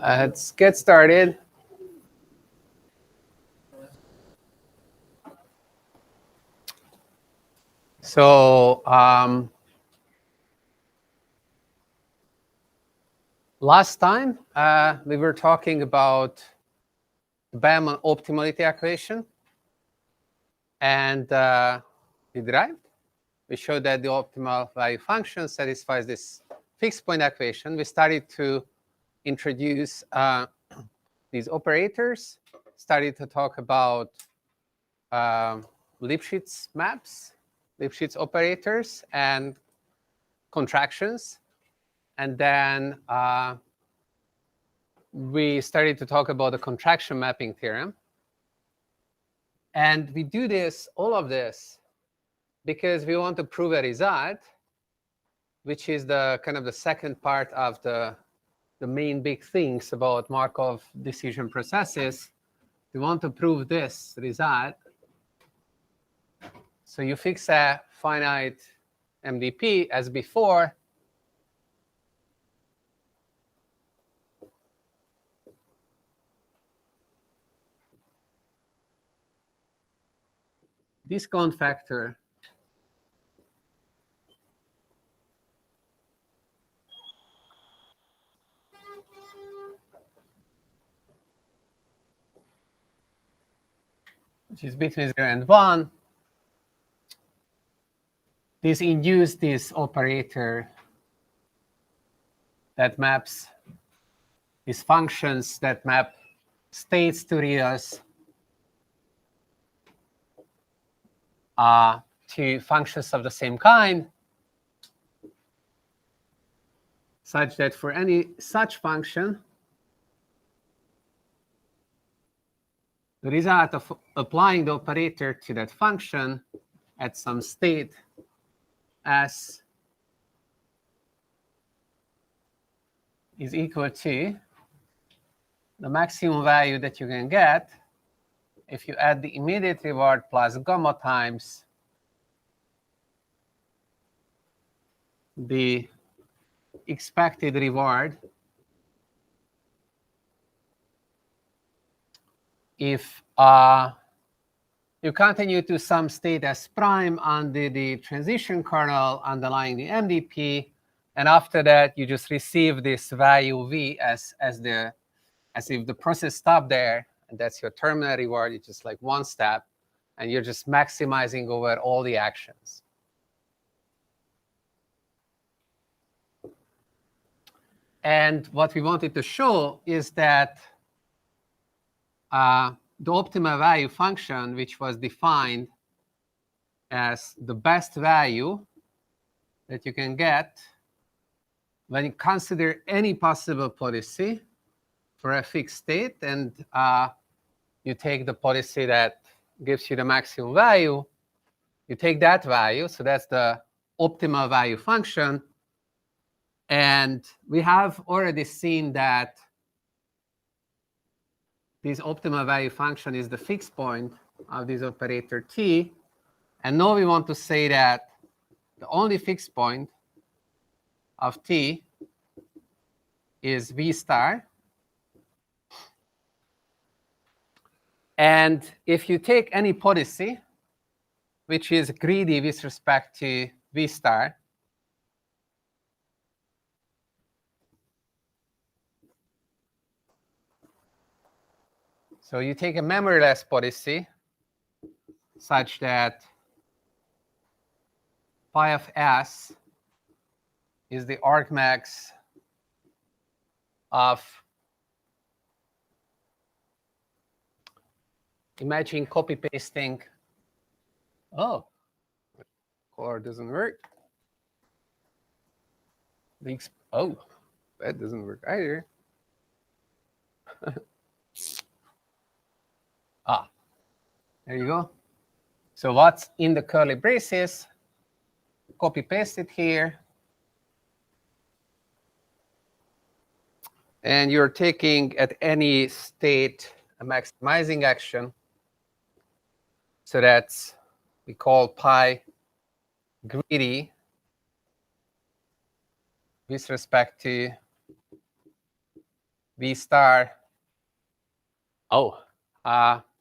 Let's get started. So last time we were talking about the Bellman optimality equation, and we derived. We showed that the optimal value function satisfies this fixed point equation. We started to introduce these operators, started to talk about Lipschitz maps, Lipschitz operators, and contractions. And then we started to talk about the contraction mapping theorem. And we do this, all of this, because we want to prove a result, which is the kind of the second part of the main big things about Markov decision processes. We want to prove this result. So you fix a finite MDP as before. Discount factor which is between 0 and 1. This induces this operator that maps these functions that map states to reals to functions of the same kind, such that for any such function, the result of applying the operator to that function at some state S is equal to the maximum value that you can get if you add the immediate reward plus gamma times the expected reward if you continue to some state S prime under the transition kernel underlying the MDP, and after that you just receive this value V as if the process stopped there, and that's your terminal reward. It's just like one step, and you're just maximizing over all the actions. And what we wanted to show is that the optimal value function, which was defined as the best value that you can get when you consider any possible policy for a fixed state, and you take the policy that gives you the maximum value, you take that value, so that's the optimal value function. And we have already seen that this optimal value function is the fixed point of this operator T. And now we want to say that the only fixed point of T is V star. And if you take any policy which is greedy with respect to V star, so you take a memoryless policy such that phi of S is the argmax of, imagine copy pasting. Oh, color doesn't work. Oh, that doesn't work either. There you go. So what's in the curly braces? Copy paste it here. And you're taking at any state a maximizing action. So that's, we call pi greedy with respect to V star.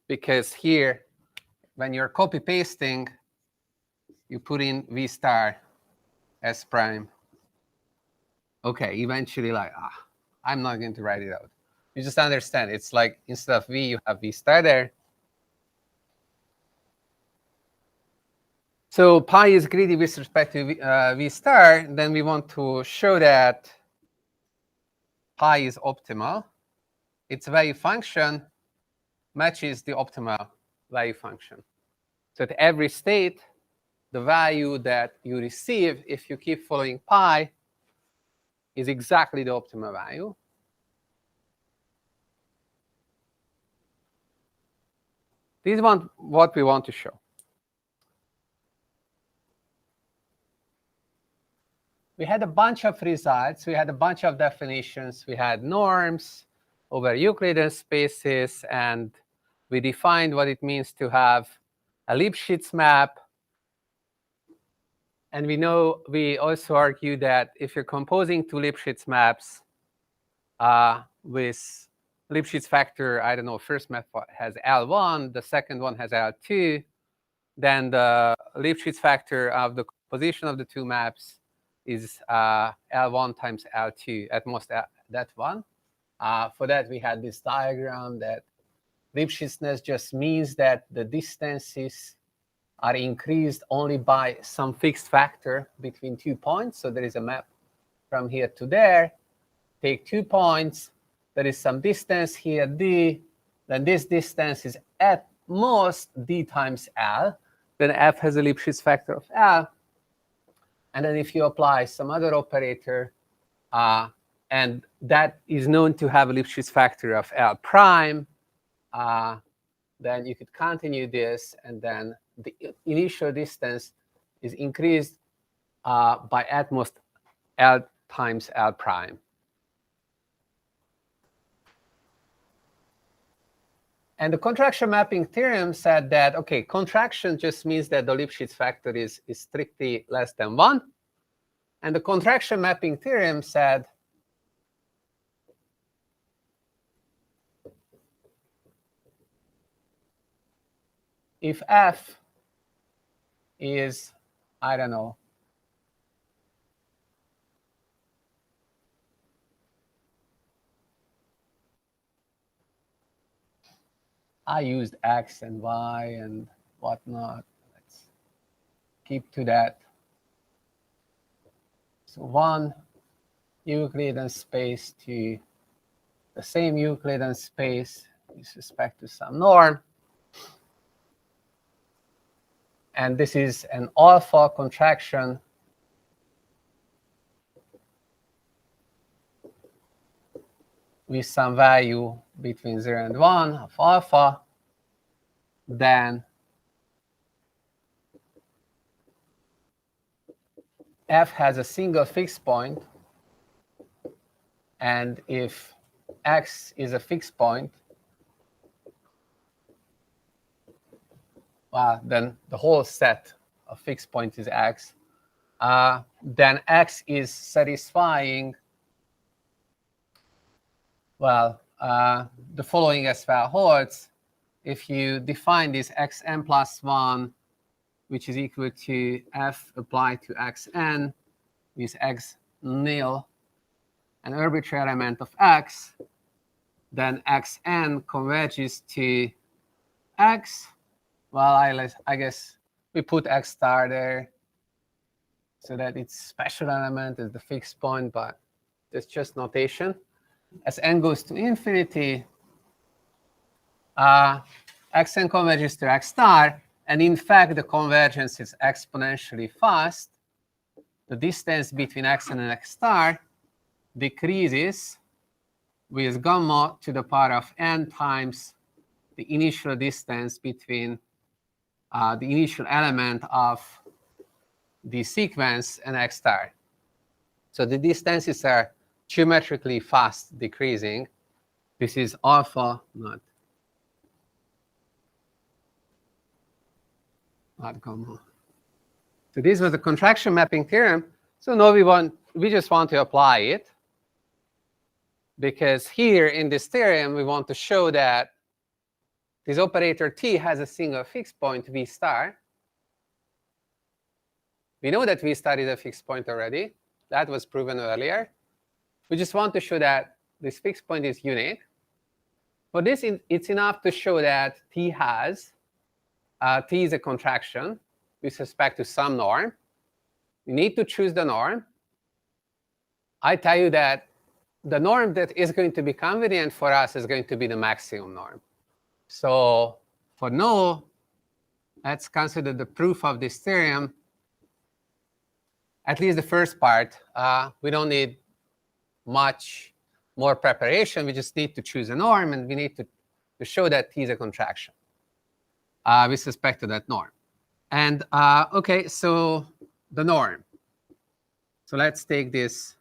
Because here, when you're copy pasting, you put in V star S prime. Okay, eventually, like, I'm not going to write it out. You just understand. It's like instead of V, you have V star there. So pi is greedy with respect to V star. Then we want to show that pi is optimal. Its value function matches the optimal value function. So at every state, the value that you receive if you keep following pi is exactly the optimal value. This is what we want to show. We had a bunch of results. We had a bunch of definitions. We had norms over Euclidean spaces, and we defined what it means to have a Lipschitz map. And we also argue that if you're composing two Lipschitz maps with Lipschitz factor, I don't know, first map has L1, the second one has L2, then the Lipschitz factor of the composition of the two maps is L1 times L2, at most that one. For that, we had this diagram that Lipschitzness just means that the distances are increased only by some fixed factor between 2 points. So there is a map from here to there. Take 2 points. There is some distance here, d. Then this distance is at most d times L. Then f has a Lipschitz factor of L. And then if you apply some other operator, and that is known to have a Lipschitz factor of L prime, then you could continue this, and then the initial distance is increased by at most L times L prime. And the contraction mapping theorem said that, okay, contraction just means that the Lipschitz factor is strictly less than 1. And the contraction mapping theorem said if f is, I don't know, I used x and y and whatnot. Let's keep to that. So one Euclidean space to the same Euclidean space with respect to some norm. And this is an alpha contraction with some value between 0 and 1 of alpha. Then f has a single fixed point. And if x is a fixed point, then the whole set of fixed points is x. Then x is satisfying, the following as well holds. If you define this xn plus 1, which is equal to f applied to xn, with x nil, an arbitrary element of x, then xn converges to x. Well, I guess we put x star there so that its special element is the fixed point, but it's just notation. As n goes to infinity, xn converges to x star, and in fact, the convergence is exponentially fast. The distance between xn and x star decreases with gamma to the power of n times the initial distance between the initial element of the sequence and x star. So the distances are geometrically fast decreasing. This is alpha, not gamma. So this was the contraction mapping theorem. So now we just want to apply it. because here in this theorem, we want to show that this operator T has a single fixed point, V star. We know that V star is a fixed point already. That was proven earlier. We just want to show that this fixed point is unique. For this, it's enough to show that T is a contraction with respect to some norm. You need to choose the norm. I tell you that the norm that is going to be convenient for us is going to be the maximum norm. So for no, let's consider the proof of this theorem. At least the first part, we don't need much more preparation. We just need to choose a norm, and we need to show that T is a contraction with respect to that norm. And OK, so the norm. So let's take this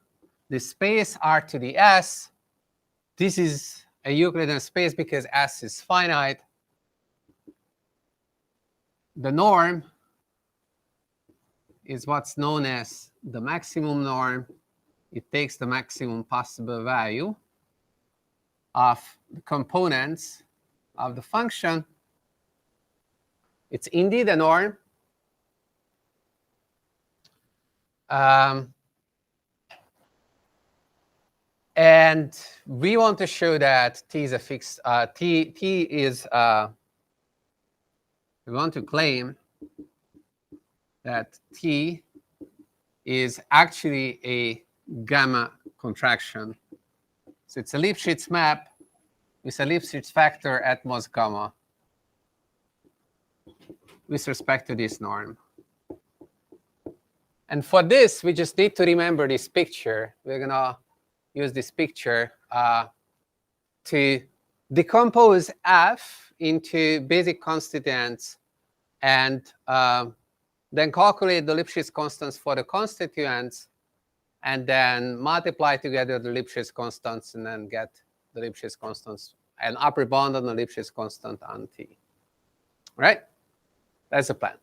space R to the S. This is a Euclidean space because S is finite. The norm is what's known as the maximum norm. It takes the maximum possible value of the components of the function. It's indeed a norm. And we want to show that T is a fixed, T is, we want to claim that T is actually a gamma contraction. So it's a Lipschitz map with a Lipschitz factor at most gamma with respect to this norm. And for this, we just need to remember this picture. We're going to use this picture to decompose F into basic constituents and then calculate the Lipschitz constants for the constituents, and then multiply together the Lipschitz constants and then get the Lipschitz constants, an upper bound on the Lipschitz constant on T. All right? That's the plan.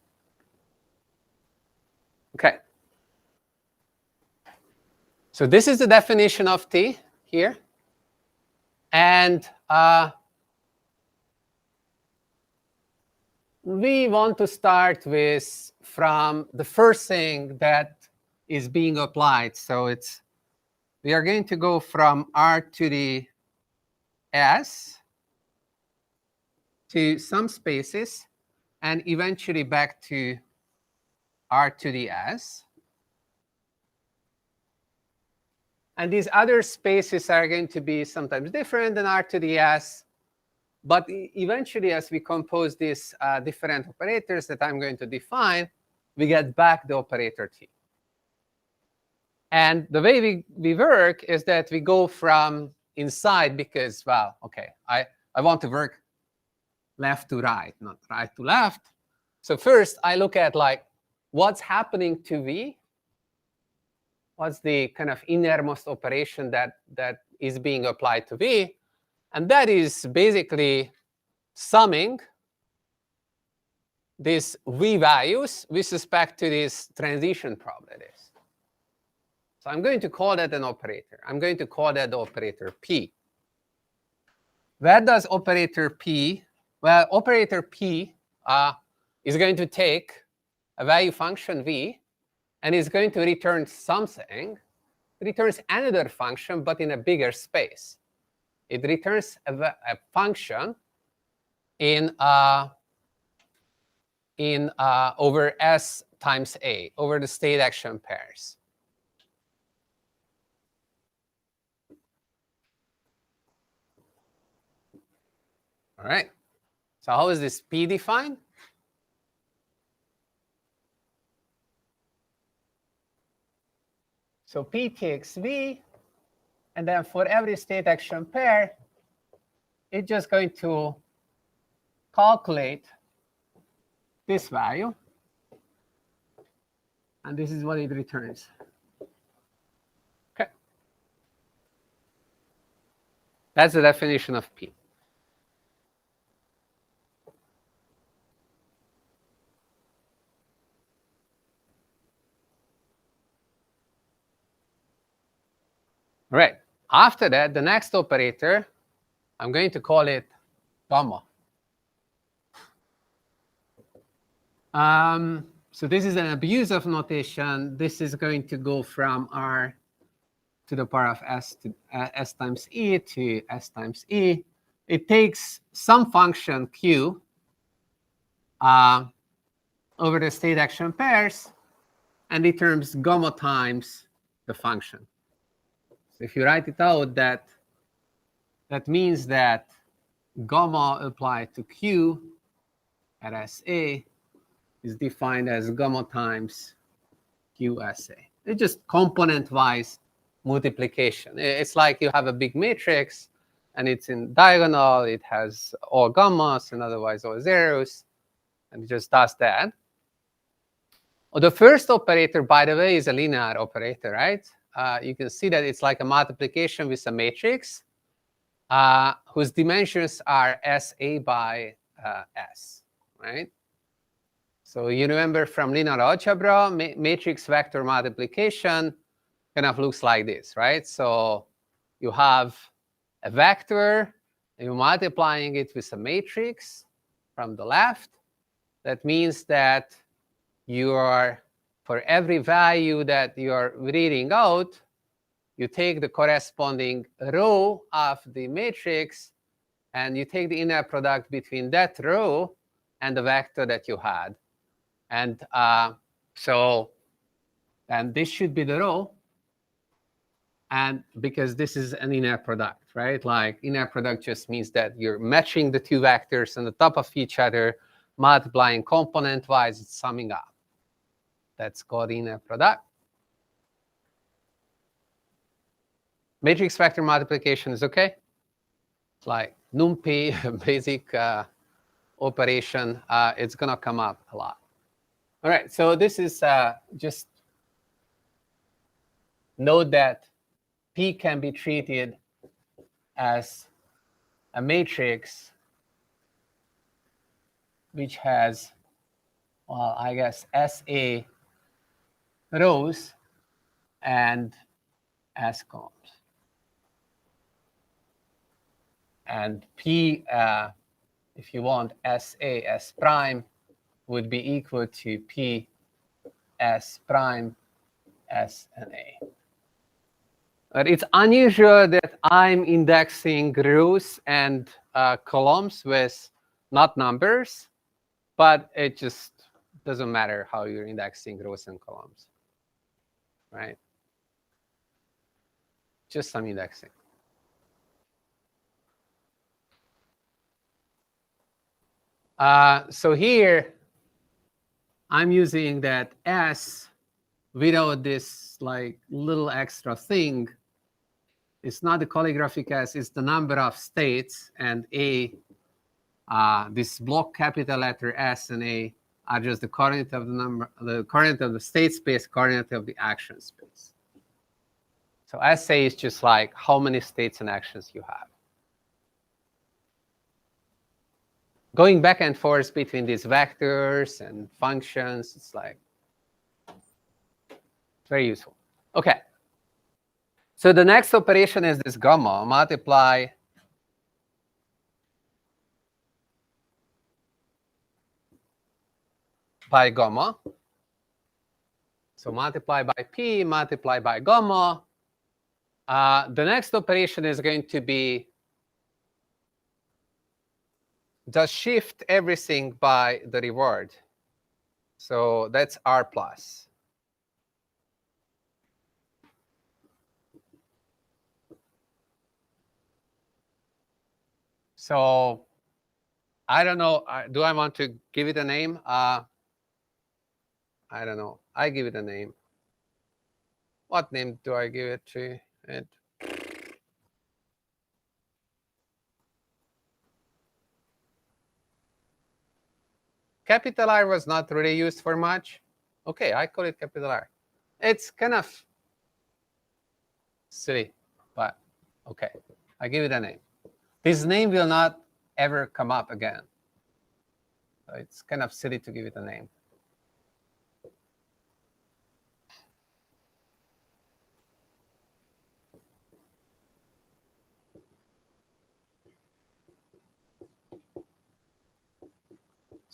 OK. So this is the definition of T here. And we want to start with from the first thing that is being applied. So we are going to go from R to the S to some spaces and eventually back to R to the S. And these other spaces are going to be sometimes different than R to the S. But eventually, as we compose these different operators that I'm going to define, we get back the operator T. And the way we work is that we go from inside because, well, OK, I want to work left to right, not right to left. So first, I look at like what's happening to V. What's the kind of innermost operation that is being applied to V? And that is basically summing these V values with respect to these transition properties. So I'm going to call that an operator. I'm going to call that the operator P. Where does operator P? Well, operator P is going to take a value function V, and is going to return something. It returns another function, but in a bigger space. It returns a function in over S times A, over the state action pairs. All right. So how is this P defined? So P takes V, and then for every state action pair, it's just going to calculate this value. And this is what it returns. OK. That's the definition of P. All right. After that, the next operator, I'm going to call it gamma. So this is an abuse of notation. This is going to go from R to the power of S to S times E to S times E. It takes some function Q over the state action pairs and determines gamma times the function. So if you write it out, that means that gamma applied to Q at SA is defined as gamma times QSA. It's just component-wise multiplication. It's like you have a big matrix, and it's in diagonal. It has all gammas and otherwise all zeros, and it just does that. Well, the first operator, by the way, is a linear operator, right? You can see that it's like a multiplication with a matrix whose dimensions are SA by S, right? So you remember from linear algebra, matrix vector multiplication kind of looks like this, right? So you have a vector, and you're multiplying it with a matrix from the left. That means that you are, for every value that you are reading out, you take the corresponding row of the matrix, and you take the inner product between that row and the vector that you had. And and this should be the row. And because this is an inner product, right? Like inner product just means that you're matching the two vectors on the top of each other, multiplying component-wise, it's summing up. That's called inner product. Matrix vector multiplication is okay. It's like NumPy, basic operation. It's going to come up a lot. All right, so this is just note that P can be treated as a matrix which has, well, I guess, SA rows and S columns. And P, if you want, SA S prime would be equal to P S prime S and A. But it's unusual that I'm indexing rows and columns with not numbers, but it just doesn't matter how you're indexing rows and columns, right? Just some indexing. So here, I'm using that S without this like little extra thing. It's not the calligraphic S, it's the number of states, and A, this block capital letter S and A are just the coordinate of the number, the coordinate of the state space, coordinate of the action space. So SA is just like how many states and actions you have. Going back and forth between these vectors and functions, it's like very useful. Okay. So the next operation is this gamma, multiply by gamma. So multiply by P, multiply by gamma. The next operation is going to be just shift everything by the reward. So that's R plus. So I don't know. Do I want to give it a name? I don't know. I give it a name. What name do I give it to it? Capital R was not really used for much. Okay, I call it capital R. It's kind of silly, but okay. I give it a name. This name will not ever come up again. So it's kind of silly to give it a name.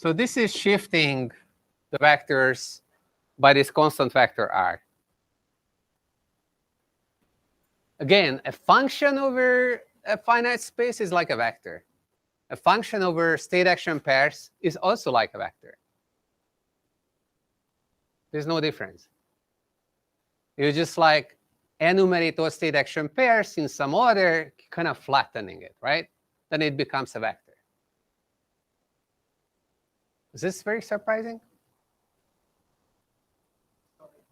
So this is shifting the vectors by this constant vector r. Again, a function over a finite space is like a vector. A function over state action pairs is also like a vector. There's no difference. You just like enumerate those state action pairs in some order, kind of flattening it, right? Then it becomes a vector. Is this very surprising?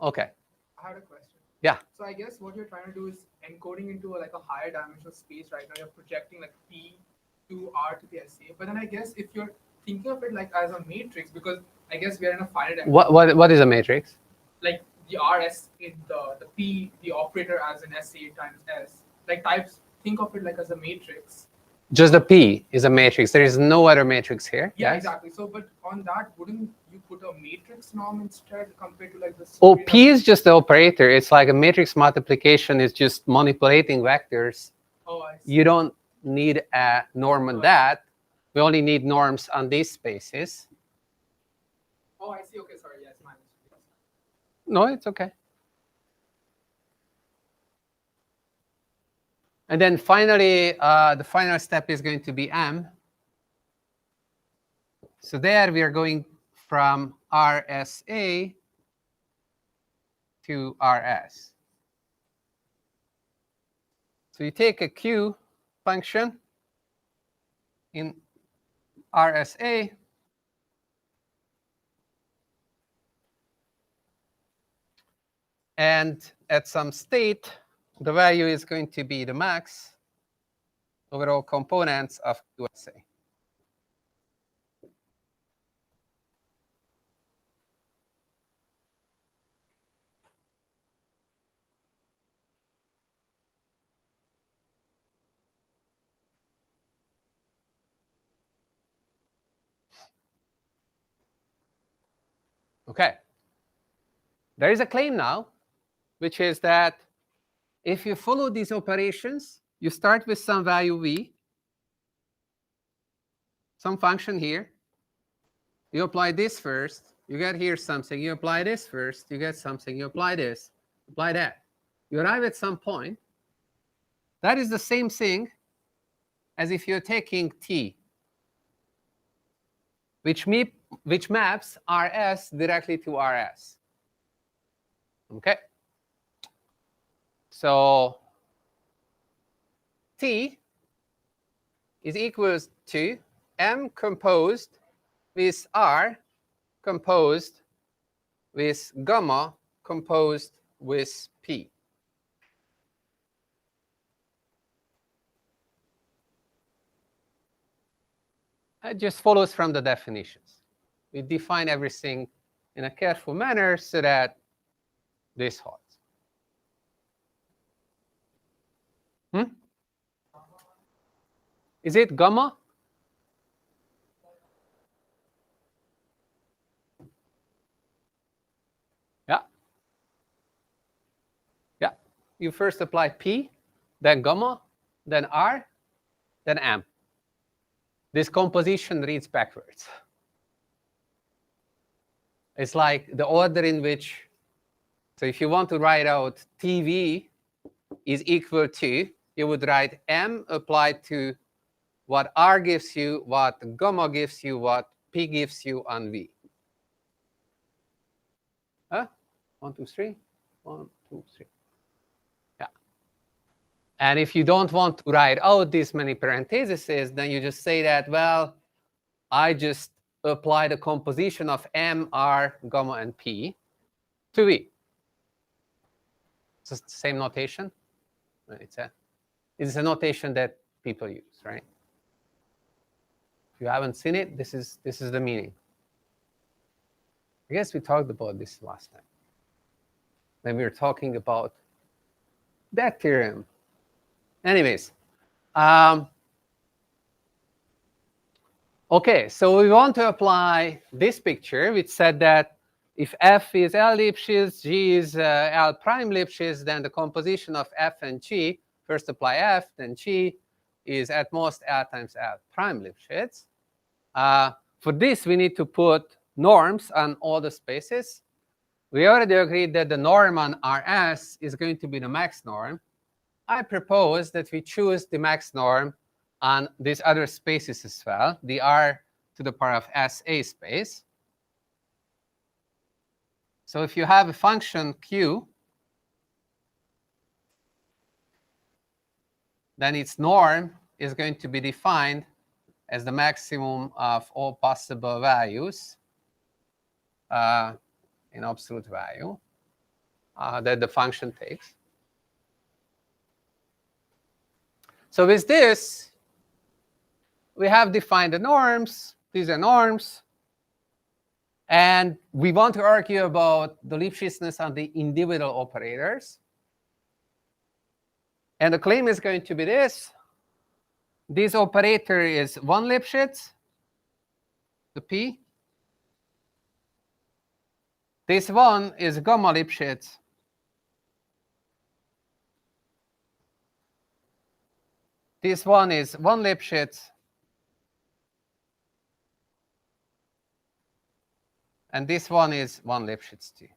Okay. I had a question. Yeah. So I guess what you're trying to do is encoding into like a higher dimensional space right now. You're projecting like P to R to the SA. But then I guess if you're thinking of it like as a matrix, because I guess we are in a finite dimension. What is a matrix? Like the RS in the P, the operator as an SA times S. Like types, think of it like as a matrix. Just the P is a matrix. There is no other matrix here. Yeah, yes? exactly. So, but on that, wouldn't you put a matrix norm instead compared to like this? Oh, P is just the operator. It's like a matrix multiplication is just manipulating vectors. Oh, I see. You don't need a norm on that. We only need norms on these spaces. Oh, I see. Okay, sorry. Yes, my mistake. No, it's okay. And then finally, the final step is going to be M. So there we are going from RSA to RS. So you take a Q function in RSA, and at some state, the value is going to be the max over all components of QSA. Okay. There is a claim now, which is that if you follow these operations, you start with some value v, some function here. You apply this first. You get here something. You apply this first. You get something. You apply this. Apply that. You arrive at some point. That is the same thing as if you're taking t, which maps RS directly to RS. Okay? So T is equals to M composed with R composed with gamma composed with P. It just follows from the definitions. We define everything in a careful manner so that this holds. Is it gamma? Yeah. Yeah. You first apply P, then gamma, then R, then M. This composition reads backwards. It's like the order in which, so if you want to write out TV is equal to, you would write M applied to what R gives you, what gamma gives you, what P gives you on V. Huh? 1, 2, 3. 1, 2, 3. Yeah. And if you don't want to write out these many parentheses, then you just say that, well, I just apply the composition of M, R, gamma, and P to V. It's the same notation. It's a notation that people use, right? If you haven't seen it, this is the meaning. I guess we talked about this last time when we were talking about that theorem. Anyways, okay, so we want to apply this picture, which said that if F is L Lipschitz, G is L prime Lipschitz, then the composition of F and G, first apply F, then G, is at most L times L prime Lipschitz. For this, we need to put norms on all the spaces. We already agreed that the norm on RS is going to be the max norm. I propose that we choose the max norm on these other spaces as well, the R to the power of SA space. So if you have a function Q, then its norm is going to be defined as the maximum of all possible values in absolute value that the function takes. So with this, we have defined the norms. These are norms. And we want to argue about the Lipschitzness on the individual operators. And the claim is going to be this. This operator is one Lipschitz, the P. This one is gamma Lipschitz. This one is one Lipschitz. And this one is one Lipschitz T.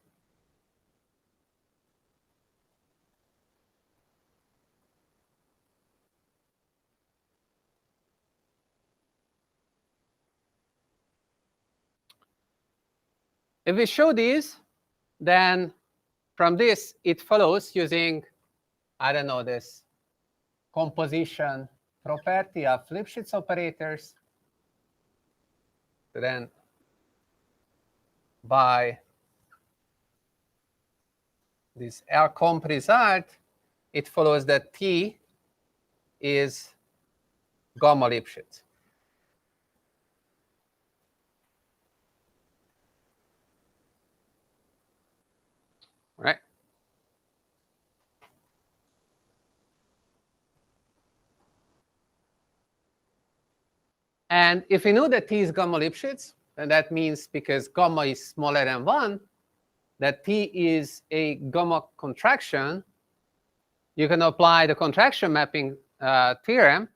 If we show these, then from this, it follows using, I don't know, this composition property of Lipschitz operators. So then by this L-comp result, it follows that T is gamma Lipschitz. Right? And if we know that T is gamma Lipschitz, then that means because gamma is smaller than 1, that T is a gamma contraction, you can apply the contraction mapping theorem,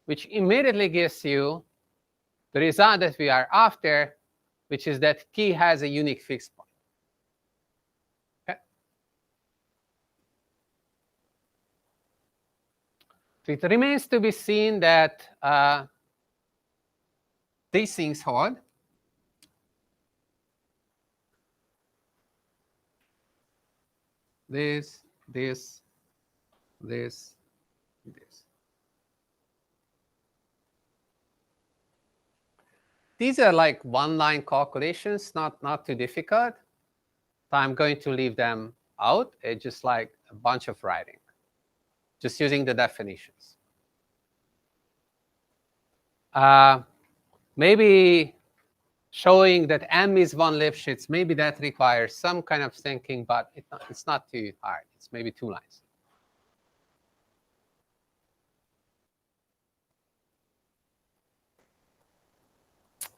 which immediately gives you the result that we are after, which is that T has a unique fixed point. Okay? So it remains to be seen that these things hold. This. These are like one-line calculations, not too difficult. So I'm going to leave them out. It's just like a bunch of writing, just using the definitions. Maybe showing that M is one Lipschitz, maybe that requires some kind of thinking, but it's not too hard. It's maybe 2 lines.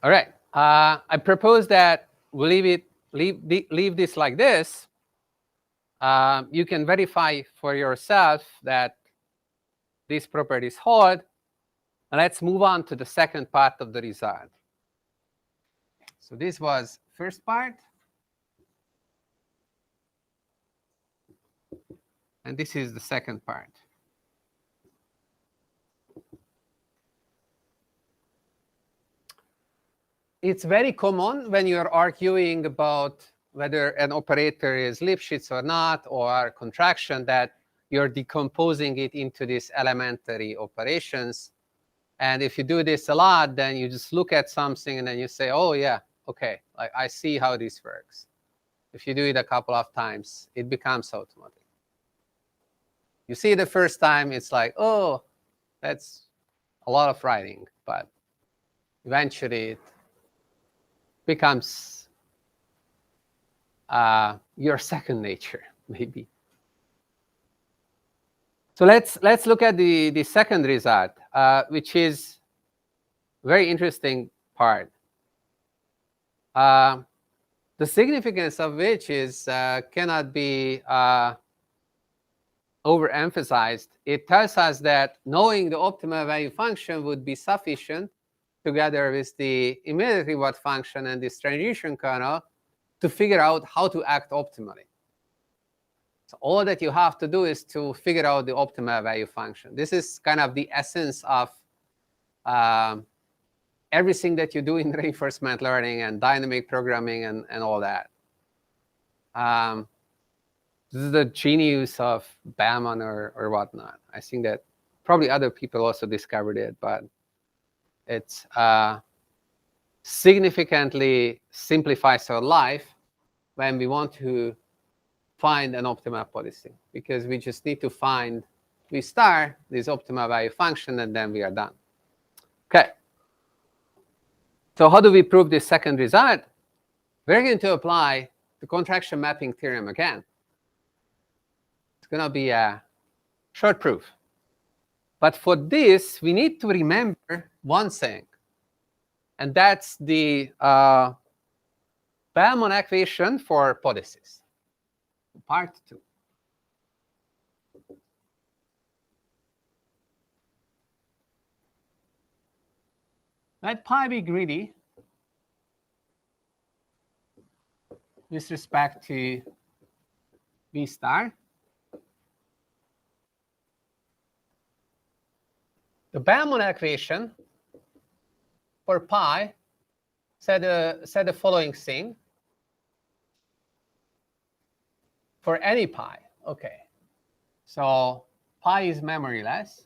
All right. I propose that we leave this like this. You can verify for yourself that these properties hold. And let's move on to the second part of the result. So this was first part. And this is the second part. It's very common when you're arguing about whether an operator is Lipschitz or not, or contraction, that you're decomposing it into these elementary operations. And if you do this a lot, then you just look at something and then you say, oh, yeah, OK, like, I see how this works. If you do it a couple of times, it becomes automatic. You see the first time, it's like, oh, that's a lot of writing. But eventually, it becomes your second nature, maybe. So let's look at the second result, which is very interesting part. The significance of which is cannot be overemphasized. It tells us that knowing the optimal value function would be sufficient together with the immediate reward function and this transition kernel to figure out how to act optimally. So all that you have to do is to figure out the optimal value function. This is kind of the essence of everything that you do in reinforcement learning and dynamic programming and all that. This is the genius of Bauman or whatnot. I think that probably other people also discovered it, but it's significantly simplifies our life when we want to find an optimal policy, because we just need to find, we start this optimal value function, and then we are done. Okay. So how do we prove this second result? We're going to apply the contraction mapping theorem again. It's going to be a short proof. But for this, we need to remember one thing, and that's the Bauman equation for policies, part 2. Let pi be greedy with respect to v star. The Bauman equation for pi said the following thing for any pi. Okay, so pi is memoryless,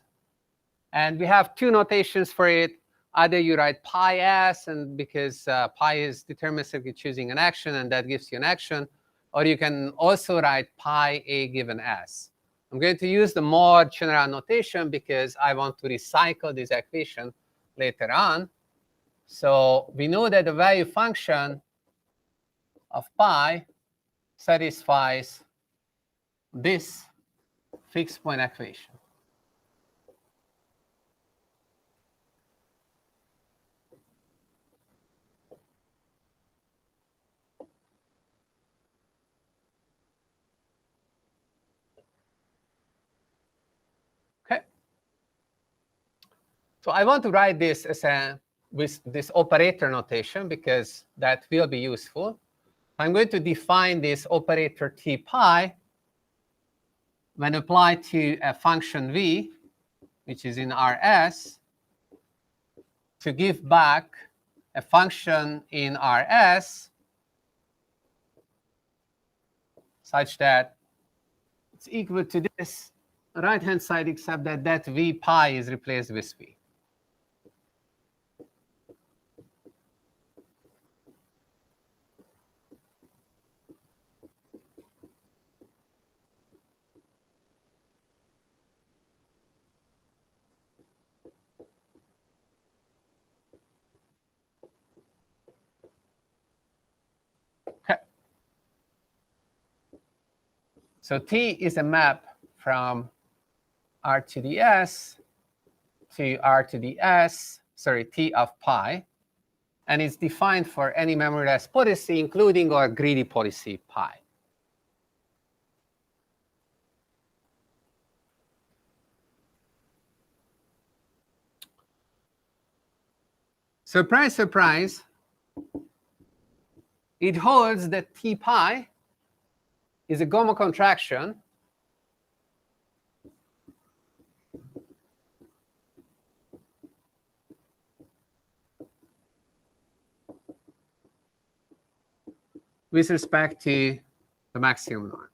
and we have two notations for it. Either you write pi s, and because pi is deterministically choosing an action, and that gives you an action, or you can also write pi a given s. I'm going to use the more general notation because I want to recycle this equation later on. So we know that the value function of pi satisfies this fixed point equation. Okay. So I want to write this as with this operator notation because that will be useful. I'm going to define this operator t pi when applied to a function v, which is in Rs, to give back a function in Rs such that it's equal to this right-hand side, except that that v pi is replaced with v. Okay. So T is a map from R to the S to R to the S, sorry, T of pi. And it's defined for any memoryless policy, including our greedy policy pi. Surprise, surprise. It holds that T pi is a Gomo contraction with respect to the maximum norm.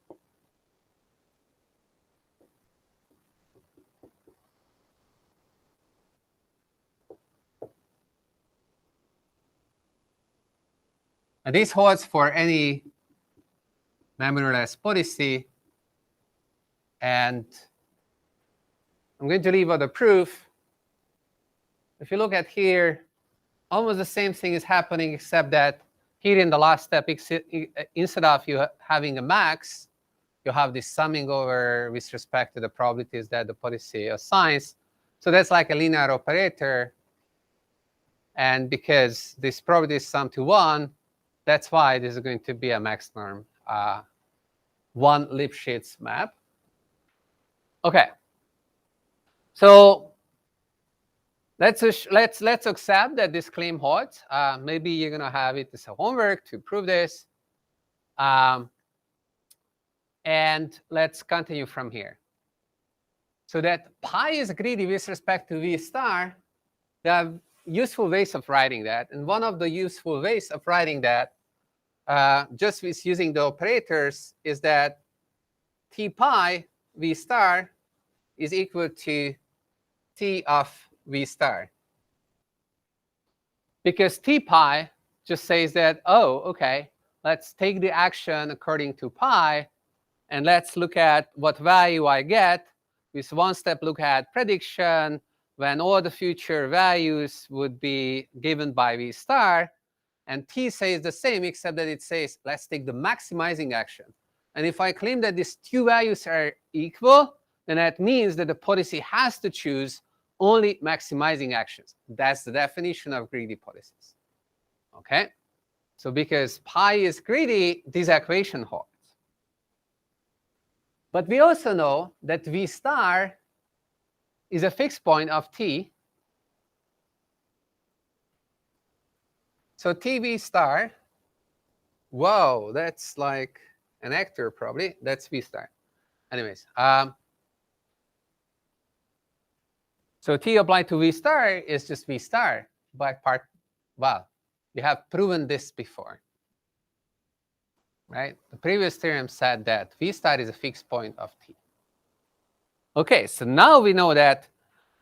And this holds for any memoryless policy. And I'm going to leave out the proof. If you look at here, almost the same thing is happening, except that here in the last step, instead of you having a max, you have this summing over with respect to the probabilities that the policy assigns. So that's like a linear operator. And because this probability is sum to 1, that's why this is going to be a max norm, one Lipschitz map. OK. So let's accept that this claim holds. Maybe you're going to have it as a homework to prove this. And let's continue from here. So that pi is greedy with respect to v star, there are useful ways of writing that. And one of the useful ways of writing that, just with using the operators, is that t pi v star is equal to t of v star. Because t pi just says that, oh, OK, let's take the action according to pi, and let's look at what value I get with one-step look at prediction when all the future values would be given by v star. And t says the same, except that it says, let's take the maximizing action. And if I claim that these two values are equal, then that means that the policy has to choose only maximizing actions. That's the definition of greedy policies. OK? So because pi is greedy, this equation holds. But we also know that v star is a fixed point of t. So tv star, whoa, that's like an actor probably. That's v star. Anyways, so t applied to v star is just v star by part. Well, we have proven this before. Right? The previous theorem said that v star is a fixed point of t. OK, so now we know that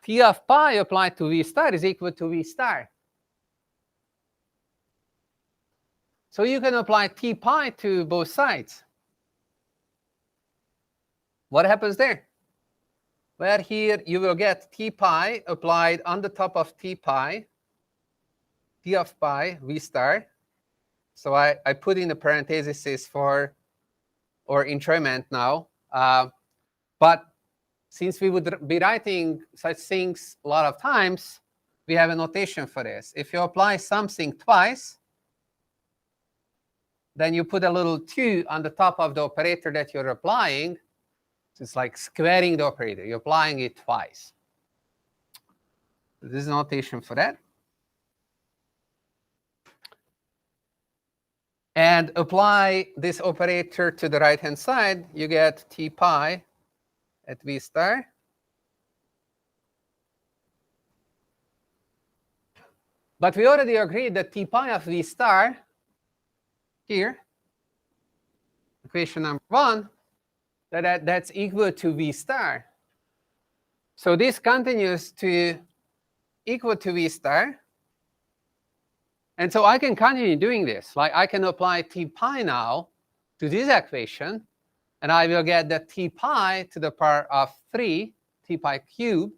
t of pi applied to v star is equal to v star. So you can apply t pi to both sides. What happens there? Well, here you will get t pi applied on the top of t pi, t of pi, v star. So I put in the parentheses for or enjoyment now. But since we would be writing such things a lot of times, we have a notation for this. If you apply something twice, then you put a little 2 on the top of the operator that you're applying. So it's like squaring the operator. You're applying it twice. This is notation for that. And apply this operator to the right-hand side, you get t pi at v star. But we already agreed that t pi of v star here, equation number 1, that's equal to v star. So this continues to equal to v star. And so I can continue doing this. Like I can apply t pi now to this equation, and I will get that t pi to the power of 3, t pi cubed,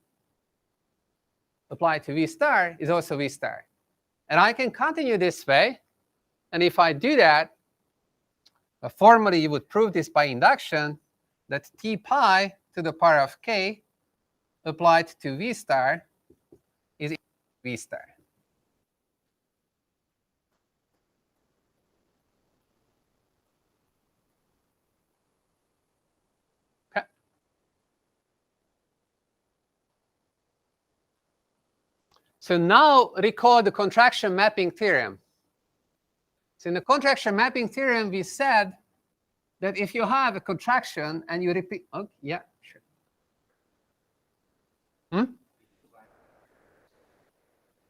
applied to v star is also v star. And I can continue this way. And if I do that, formally you would prove this by induction, that t pi to the power of k applied to v star is v star. So now recall the contraction mapping theorem. So in the contraction mapping theorem, we said that if you have a contraction and you repeat, oh, yeah, sure.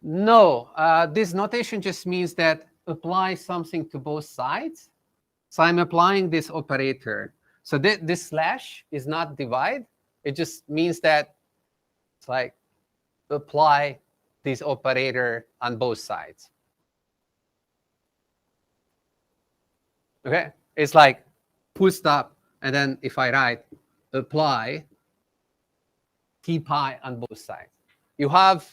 No, this notation just means that apply something to both sides. So I'm applying this operator. So this slash is not divide. It just means that it's like apply this operator on both sides. OK? It's like full stop. And then if I write apply t pi on both sides, you have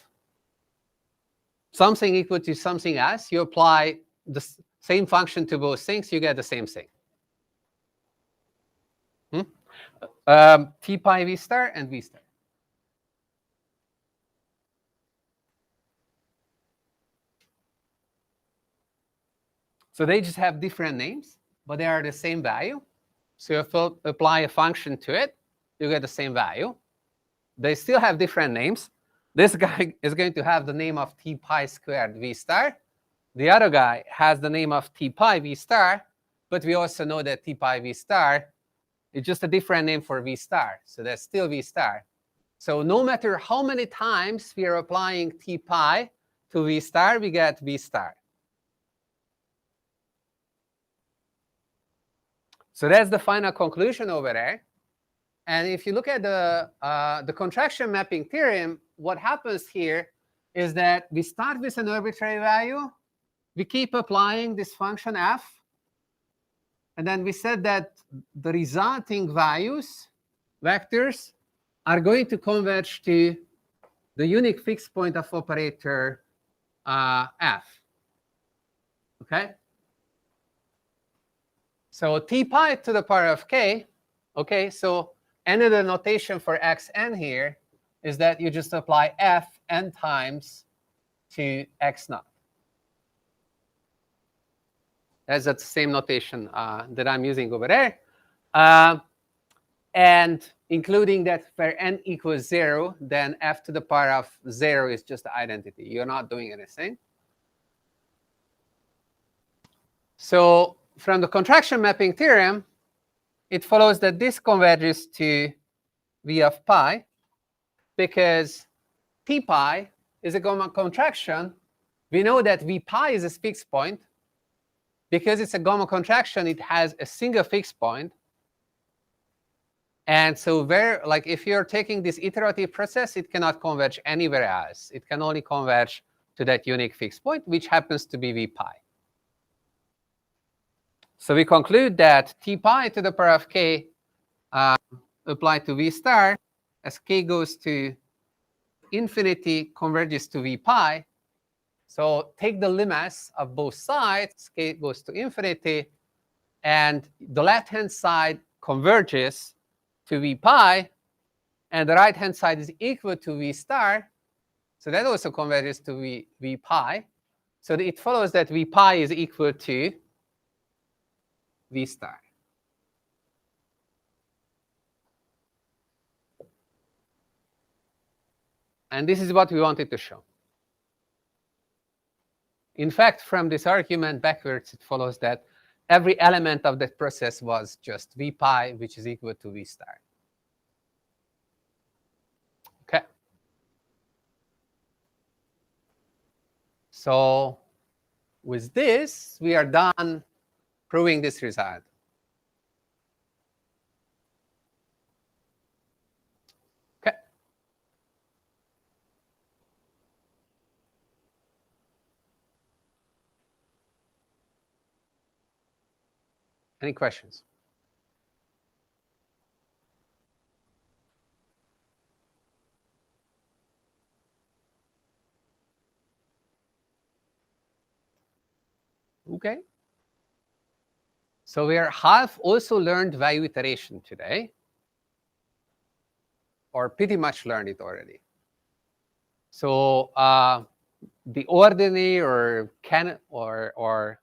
something equal to something else. You apply the same function to both things, you get the same thing. T pi v star and v star. So they just have different names, but they are the same value. So if you apply a function to it, you get the same value. They still have different names, This guy is going to have the name of T pi squared V star. The other guy has the name of T pi V star, but we also know that T pi V star is just a different name for V star. So that's still V star. So no matter how many times we are applying T pi to V star, we get V star. So that's the final conclusion over there. And if you look at the contraction mapping theorem, what happens here is that we start with an arbitrary value. We keep applying this function f. And then we said that the resulting values, vectors, are going to converge to the unique fixed point of operator f. OK? So T pi to the power of k. OK, so another notation for xn here is that you just apply f n times to x naught. That's the same notation that I'm using over there. And including that for n equals 0, then f to the power of 0 is just the identity. You're not doing anything. So from the contraction mapping theorem, it follows that this converges to v of pi because T pi is a gamma contraction. We know that v pi is a fixed point. Because it's a gamma contraction, it has a single fixed point. And so if you're taking this iterative process, it cannot converge anywhere else. It can only converge to that unique fixed point, which happens to be v pi. So we conclude that T pi to the power of k applied to v star, as k goes to infinity, converges to v pi. So take the limits of both sides, k goes to infinity, and the left-hand side converges to v pi, and the right-hand side is equal to v star. So that also converges to v pi. So it follows that v pi is equal to v star. And this is what we wanted to show. In fact, from this argument backwards, it follows that every element of that process was just v pi, which is equal to v star. OK. So with this, we are done proving this result. OK. Any questions? OK. So we have also learned value iteration today, or pretty much learned it already. So the ordinary or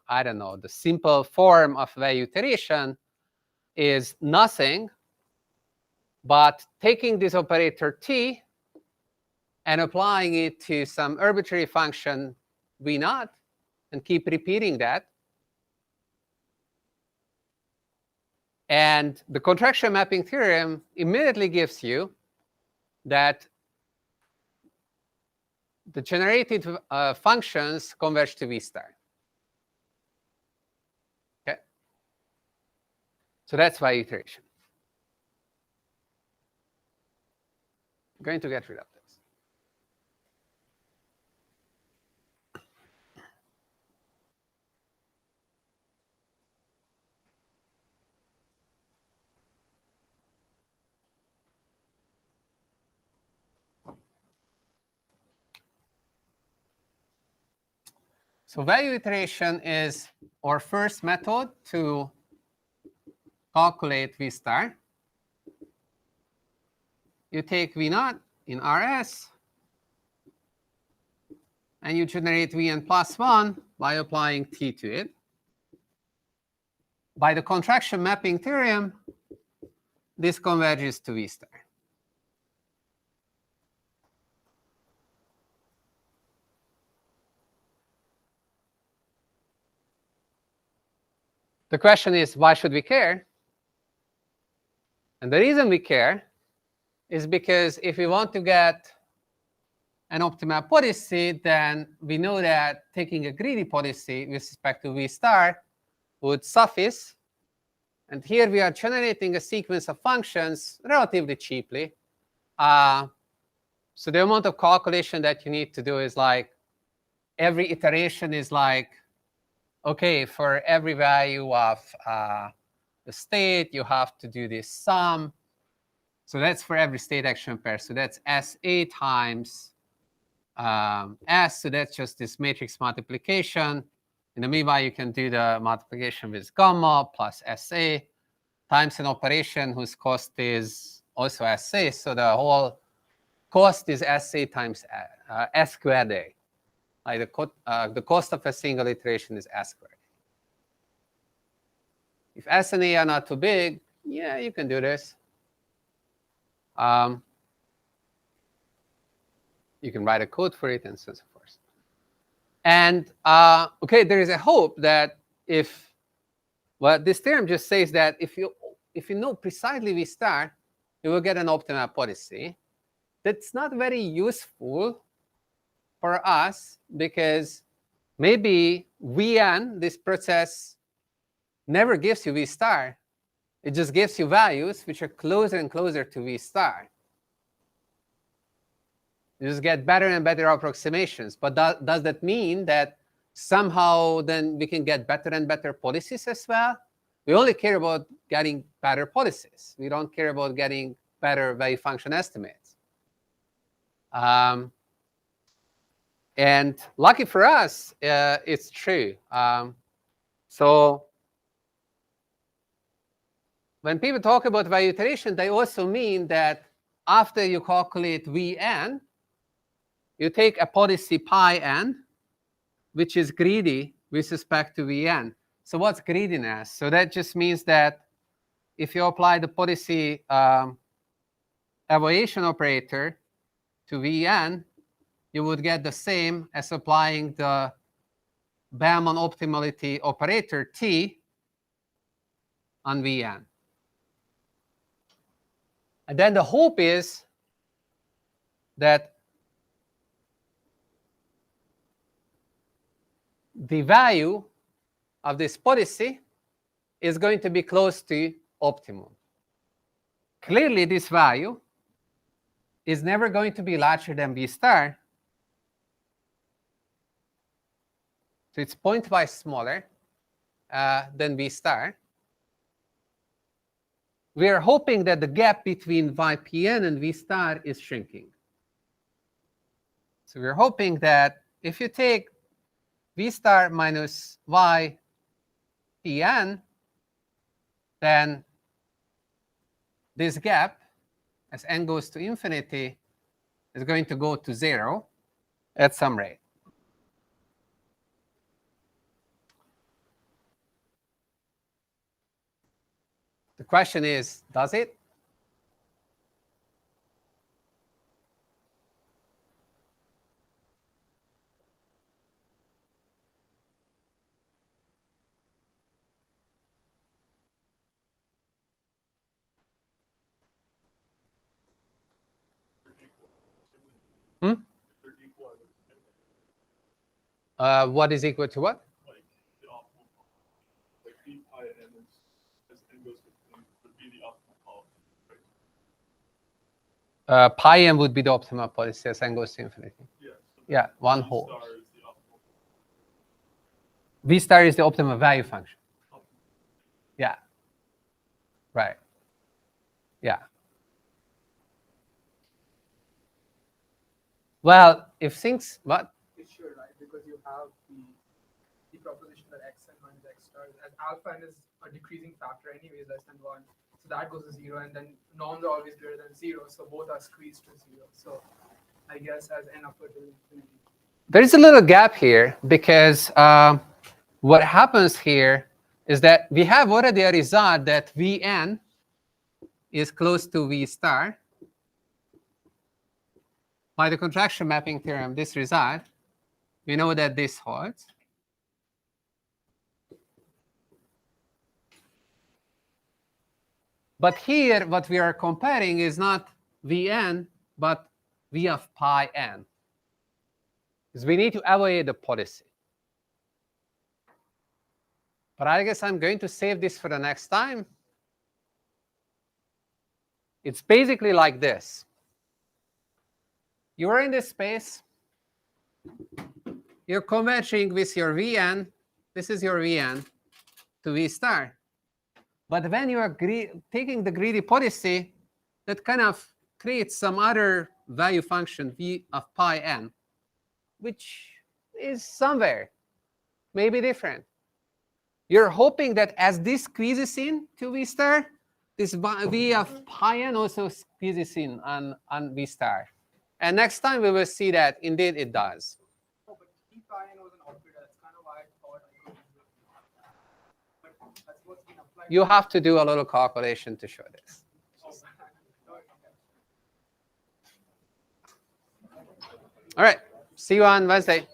I don't know, the simple form of value iteration is nothing but taking this operator t and applying it to some arbitrary function v naught and keep repeating that. And the contraction mapping theorem immediately gives you that the generated functions converge to v star. OK? So that's value iteration. I'm going to get rid of this. So value iteration is our first method to calculate v star. You take v naught in RS, and you generate vn plus 1 by applying t to it. By the contraction mapping theorem, this converges to v star. The question is, why should we care? And the reason we care is because if we want to get an optimal policy, then we know that taking a greedy policy with respect to V star would suffice. And here we are generating a sequence of functions relatively cheaply. So the amount of calculation that you need to do is like, every iteration is like, okay, for every value of the state, you have to do this sum. So that's for every state action pair. So that's SA times S. So that's just this matrix multiplication. In the meanwhile, you can do the multiplication with gamma plus SA times an operation whose cost is also SA. So the whole cost is SA times S squared A. Like the cost of a single iteration is S squared. If S and A are not too big, yeah, you can do this. You can write a code for it and so forth. And okay, there is a hope that if, well, this theorem just says that if you know precisely V star, you will get an optimal policy. That's not very useful for us because maybe Vn, this process, never gives you V star. It just gives you values which are closer and closer to V star. You just get better and better approximations. But does that mean that somehow then we can get better and better policies as well? We only care about getting better policies. We don't care about getting better value function estimates. And lucky for us, it's true. So when people talk about value iteration, they also mean that after you calculate Vn, you take a policy pi n, which is greedy with respect to Vn. So what's greediness? So that just means that if you apply the policy evaluation operator to Vn, you would get the same as applying the Bellman optimality operator T on Vn. And then the hope is that the value of this policy is going to be close to optimum. Clearly, this value is never going to be larger than V star. So it's pointwise smaller than V star. We are hoping that the gap between Ypn and V star is shrinking. So we're hoping that if you take V star minus Ypn, then this gap, as n goes to infinity, is going to go to 0 at some rate. The question is, does it? What is equal to what? Like the optimal policy. Like V pi n is, as n goes to infinity, would be the optimal policy, right? Pi m would be the optimal policy as n goes to infinity. Yeah. So Yeah, one V whole. star is the optimal. V star is the optimal value function. Yeah. Right. Yeah. Well, if things, what? It should, right? Because you have the proposition that x n minus x star, as alpha n is a decreasing factor anyways, less than 1. So that goes to 0, and then norms are always greater than 0, so both are squeezed to 0. So I guess as n upward to infinity. There is a little gap here because what happens here is that we have already a result that Vn is close to V star. By the contraction mapping theorem, this result, we know that this holds. But here, what we are comparing is not Vn, but V of pi n. Because we need to evaluate the policy. But I guess I'm going to save this for the next time. It's basically like this. You're in this space. You're converging with your Vn. This is your Vn to V star. But when you are taking the greedy policy, that kind of creates some other value function, V of pi n, which is somewhere, maybe different. You're hoping that as this squeezes in to V star, this V of pi n also squeezes in on V star. And next time we will see that indeed it does. Oh, but P pi n was an operator. That's kind of why I thought I could use it. But that's what's been applied. You have to do a little calculation to show this. All right. See you on Wednesday.